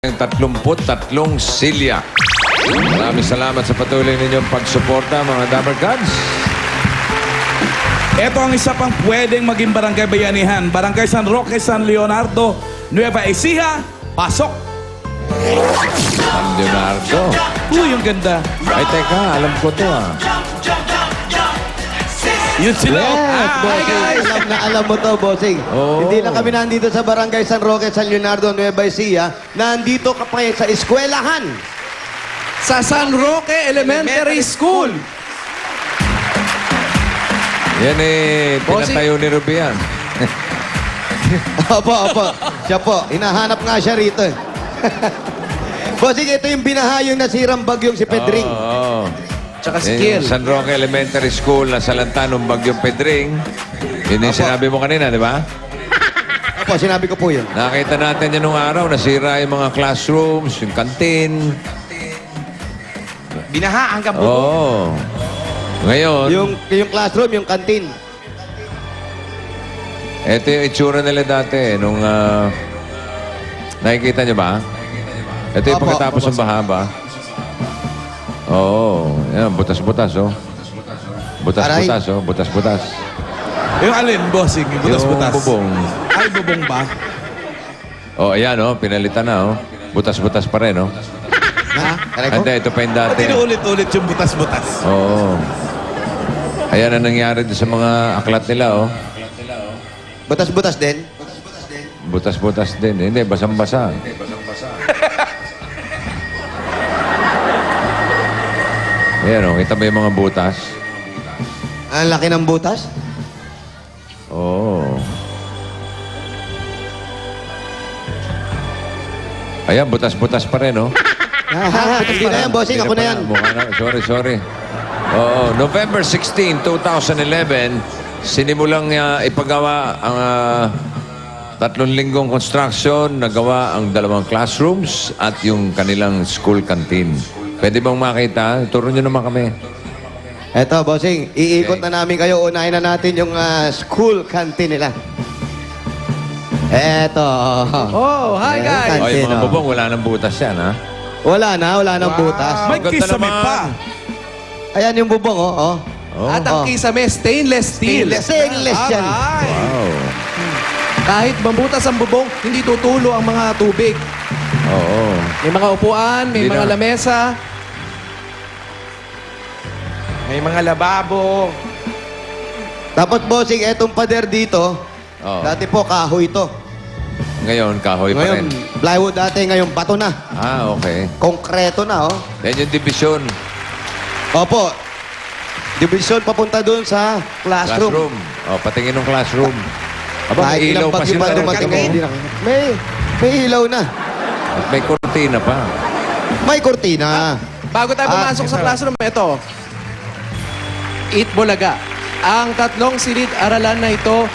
33 silya. Maraming salamat sa patuloy ninyong pagsuporta, mga Dabber Gods. Ito ang isa pang pwedeng maging barangay bayanihan. Barangay San Roque, San Leonardo, Nueva Ecija, pasok! San Leonardo. Uy, yung ganda. Ay, teka, alam ko to ah. Yun sila. Yes, bossing. Alam mo to, bossing. Oo. Hindi lang kami nandito sa Barangay San Roque, San Leonardo, Nueva Ecija. Nandito ka pa sa eskwelahan. Sa San Roque Elementary School. Yan eh, pinatayo ni Rubian. Opo. Siya po. Hinahanap nga siya rito. Bossing, ito yung binaha yung nasirang bagyong si Pedring. Oo. Tsaka si Yan yung Kiel. San Roque Elementary School na salanta ng Bagyong Pedring. Yun yung sinabi mo kanina, di ba? Opo, sinabi ko po yun. Nakita natin yan nung araw, nasira yung mga classrooms, yung kantin. Binaha hanggang buko. Oo. Ngayon, Yung classroom, yung canteen. ito yung itsura nila dati nung nakikita nyo ba? Ito yung Opo, pagkatapos ng baha ba? Oo. Yan, butas-butas oh. Butas-butas oh. Butas-butas. Yung alin, bossing? Yung butas-butas. Yung bubong. Ay, bubong ba? Oh, ayan oh. Pinalitan na oh. Butas-butas pa rin oh. Ha? Correct? Hindi, ito pa yung dati. Pati ulit-ulit yung butas-butas. Oo. Ayan ang nangyari doon sa mga aklat nila oh. Butas-butas din. Butas-butas din. Hindi, basang-basa. Ayan oh. Kita mo yung mga butas? Ang laki ng butas. Oo. Ayan, butas-butas pa rin, oh. Hindi na yan, bossing. Ako na yan. Mukha na. Sorry. Oo. November 16, 2011, sinimulang ipagawa ang 3 linggong construction, nagawa ang 2 classrooms at yung kanilang school canteen. Pwede bang makita? Turo nyo naman kami. Eto, bossing. Iikot na namin kayo. Unahin na natin yung school canteen nila. Eto. Oh, hi Ayan, guys. O, yung canteen, mga oh. bubong, wala nang butas yan, ha? Wala nang butas. May Ganda kisame naman. pa. Ayan yung bubong, oh. Oh. At ang kisame, stainless steel. Stainless yan. Alright. Wow. Kahit mabutas ang bubong, hindi tutulo ang mga tubig. Oo. May mga upuan, may Hindi mga na. lamesa. May mga lababo. Tapos, bossing, etong pader dito, Oo. dati po, kahoy to. Ngayon, kahoy pa Ngayon, rin. plywood dati, ngayon bato na. Ah, okay. Konkreto na, oh. Yan yung division. Opo. Division papunta doon sa classroom. Classroom. O, patingin ng classroom. Aba, Kahit may ilaw ilang pa bagyo sila. pa dumating, hindi na. May ilaw na. At may kortina pa. May kortina. Bago tayo pumasok sa classroom, ito. Eat Bulaga. Ang 3 silid-aralan na ito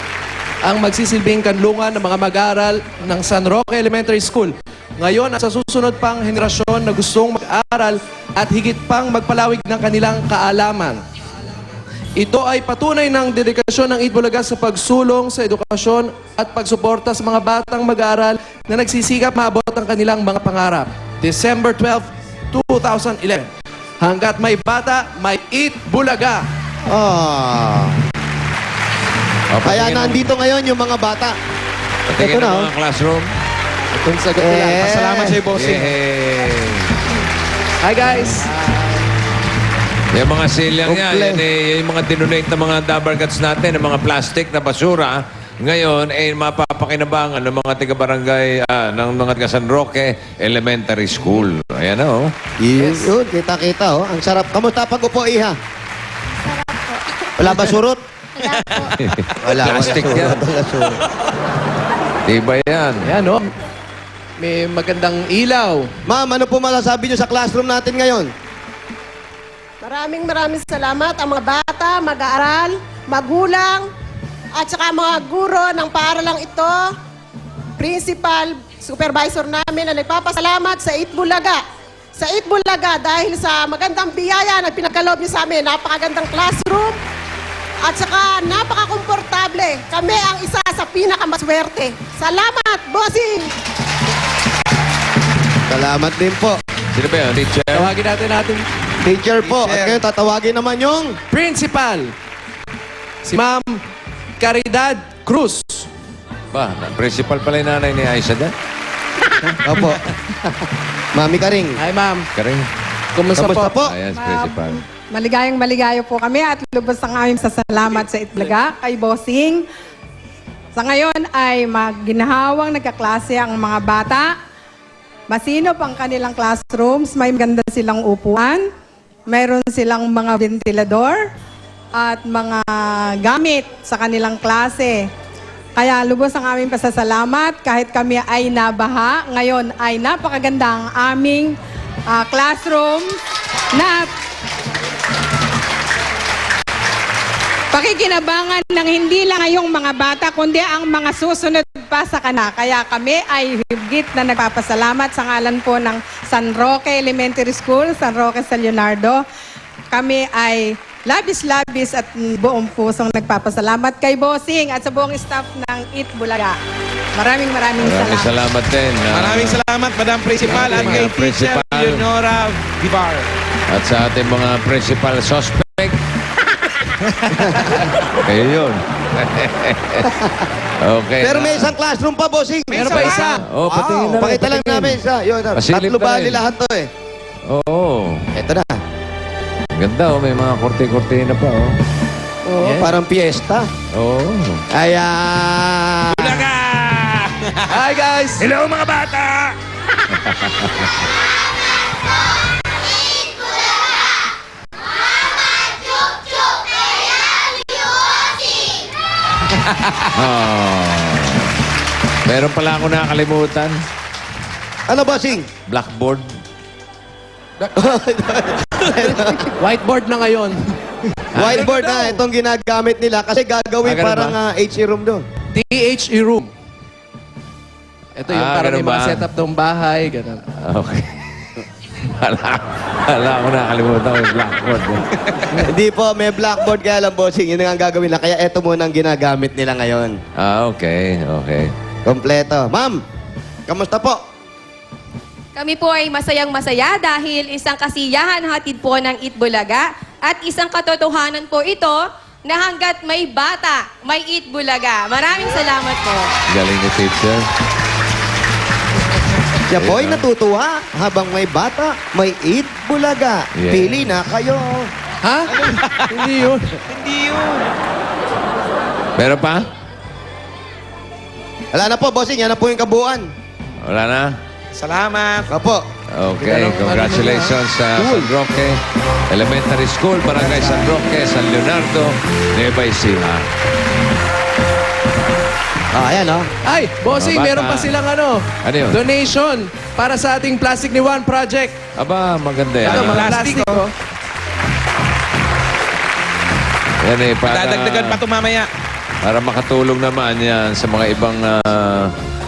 ang magsisilbing kanlungan ng mga mag-aaral ng San Roque Elementary School. Ngayon at sa susunod pang henerasyon na gustong mag-aral at higit pang magpalawig ng kanilang kaalaman. Ito ay patunay ng dedikasyon ng Eat Bulaga sa pagsulong sa edukasyon at pagsuporta sa mga batang mag-aaral na nagsisikap maabot ang kanilang mga pangarap. December 12, 2011. Hanggat may bata, may Eat Bulaga. Ah. O, Kaya patingin ng- nandito ngayon yung mga bata. Patingin Ito na, ng oh. mga classroom. Itong sagot nila. Eh. Pasalamat sa'yo, bossing. Yay! Hi, guys. Yung mga silyang yan, Kumple. yan eh, yung mga dinonate na mga Dabber Gods natin, ng mga plastic na basura, ngayon, eh, mapapakinabangan ng mga taga-barangay, ng mga taga San Roque Elementary School. Ayan na, oh. Yes. Yun, kita-kita, oh. Ang sarap. Kamusta pag-upo, Iha? Wala ba surot? Wala. Plastic wala yan. surot, wala surot. Diba yan? Ayan, no? May magandang ilaw. Ma'am, ano po masasabi niyo sa classroom natin ngayon? Maraming salamat ang mga bata, mag-aaral, magulang, at saka mga guro ng paaralang ito, principal, supervisor namin na nagpapasalamat sa Eat Bulaga. Sa Eat Bulaga dahil sa magandang biyaya na pinagkaloob niyo sa amin, napakagandang classroom, at saka napaka-komportable. Kami ang isa sa pinakamaswerte. Salamat, bossing! salamat din po. Sino ba yun? Teacher? Tawagin natin Teacher po. At ngayon tatawagin naman yung... principal. Si Ma'am Caridad Cruz. Ba, principal pala yung nanay ni Aisha dyan. Opo. Mami Karing. Hi, Ma'am. Karing. Kumusta Kamusta po? po? Ayan, si principal. Maligayang-maligayo po kami at lubos ang aming sasalamat sa Itbulaga kay Bossing. Sa ngayon ay ginahawang nagkaklase ang mga bata. Masinop ang kanilang classrooms, may maganda silang upuan, mayroon silang mga ventilador at mga gamit sa kanilang klase. Kaya lubos ang aming pasasalamat kahit kami ay nabaha. Ngayon ay napakaganda ang aming classroom na pakikinabangan ng hindi lang ngayong mga bata, kundi ang mga susunod pa sa kana. Kaya kami ay higit na nagpapasalamat sa ngalan po ng San Roque Elementary School, San Roque San Leonardo. Kami ay labis-labis at buong pusong nagpapasalamat kay Bossing at sa buong staff ng Itbulaga. Maraming Maraming salamat. salamat din. Maraming salamat, Madam Principal, at kay Mga Teacher principal. Leonora Vivar. At sa ating mga principal suspect. Kayo yun. Okay. Pero may isang classroom pa, Bossing. Meron pa isa. Oh, patingin na. Pakita lang namin isa. Yun, Pasilip tatlo na bali rin. lahat to eh. Oo. Ito na. Ganda oh, may mga korte-korte na pa oh. Oo, Yes. parang piyesta. Oo. Ayan. Bulaga! Hi, guys. Hello, mga bata! Meron pala ako nakakalimutan. Ano, Bossing? Blackboard. Whiteboard na ngayon. Whiteboard na itong ginagamit nila kasi gagawin ganun parang ba? HC room doon. THE room. Ito yung parang ganun yung mga ba? setup ng bahay. Ganun. Okay. Wala ako nakakalimutan ko yung blackboard. Hindi po, may blackboard kaya lang, Bossing. Yun ang gagawin na. Kaya ito muna ang ginagamit nila ngayon. Okay. Okay. Kompleto. Ma'am, kamusta po? Kami po ay masayang-masaya dahil isang kasiyahan hatid po ng Itbulaga at isang katotohanan po ito na hanggat may bata, may Itbulaga. Maraming salamat po. Galing ni teacher. Siya po ay natutuwa habang may bata, may eat bulaga. Yeah. Pili na kayo. Ha? Hindi yun. Meron pa? Wala na po, Bossing. Yan na po yung kabuuan. Wala na? Salamat. Opo. Okay. Congratulations sa San Roque Elementary School, Barangay San Roque, San Leonardo, Nueva Ecija. Ayan, oh. Ay, Bossing, Mga bata. meron pa silang ano, Ano yun? donation para sa ating Plastic ni Juan project. Aba, maganda yan. Ito, mga plastic, plastic, oh. Yan eh, para, Dadagdagan pa ito mamaya. para makatulong naman yan sa mga ibang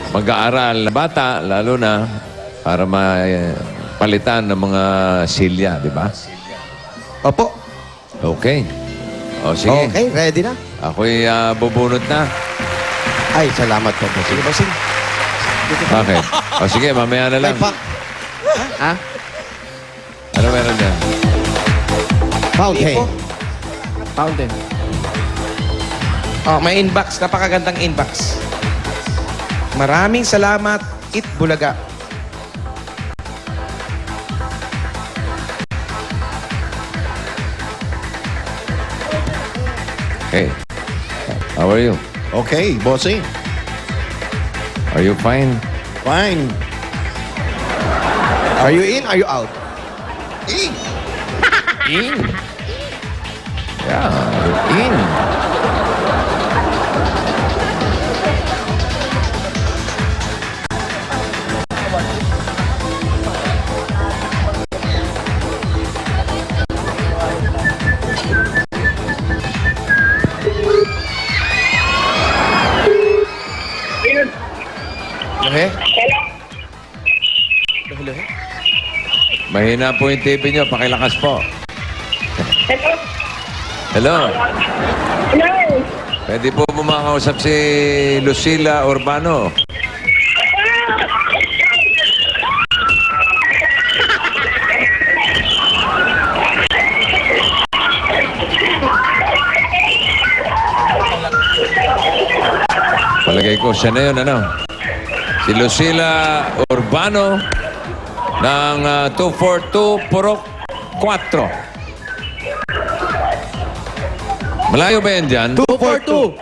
mag-aaral na bata, lalo na para palitan ng mga silya, di ba? Opo. Okay. O sige, Okay, ready na? ako'y bubunot na. Ay, salamat po, Bossing. Okay. O sige, mamaya na May lang. pa Ha? Ano meron yan? fountain. Fountain. Oh, may inbox. Napakagandang inbox. Maraming salamat, Itbulaga. Hey. How are you? Okay, bossing. Are you fine? Fine. Are you in? Are you out? Eh, In. Yeah, you're in. Mahina po yung TV nyo. Pakilakas po. Hello. Hello. Pwede po makausap si Lucila Urbano. ko, siya na yun, ano? Si Lucila Urbano ng 242 Purok 4. Malayo ba yan dyan? 242.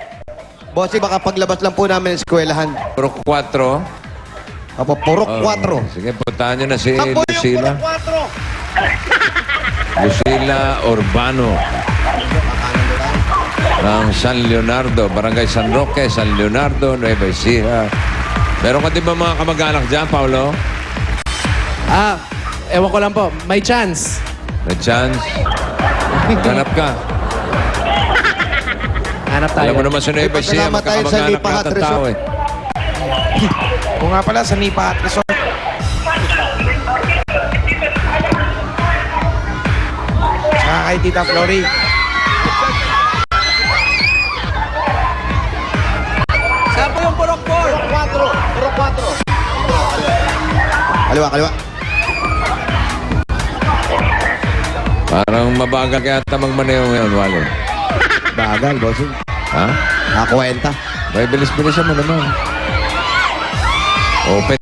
Bossing, baka paglabas lang po namin ng eskwelahan. Purok 4. Apo, Purok Oh, 4. Sige, puntahan nyo na si Tampo yung Lucila. Purok 4. Lucila Urbano ng San Leonardo, Barangay San Roque, San Leonardo, Nueva Ecija. Meron ka din ba mga kamag-anak dyan, Paolo? Ewan ko lang po. May chance. May chance? Ganap ka. Hanap tayo. Alam mo naman sa Nueva Ecija, Salamat tayo sa magkakamag-anak Lipa lahat Hut ng tao Resort. eh. O nga pala, sa Nipa at Resort. Saka kay Tita Flory. Saan po yung Purok 4? Purok 4. Kaliwa, kaliwa. Parang mabagal kaya tamang maneho ngayon, Wally. Bagal, bossing. Ha? Nakakwenta. May bilis-bilisan mo naman. Open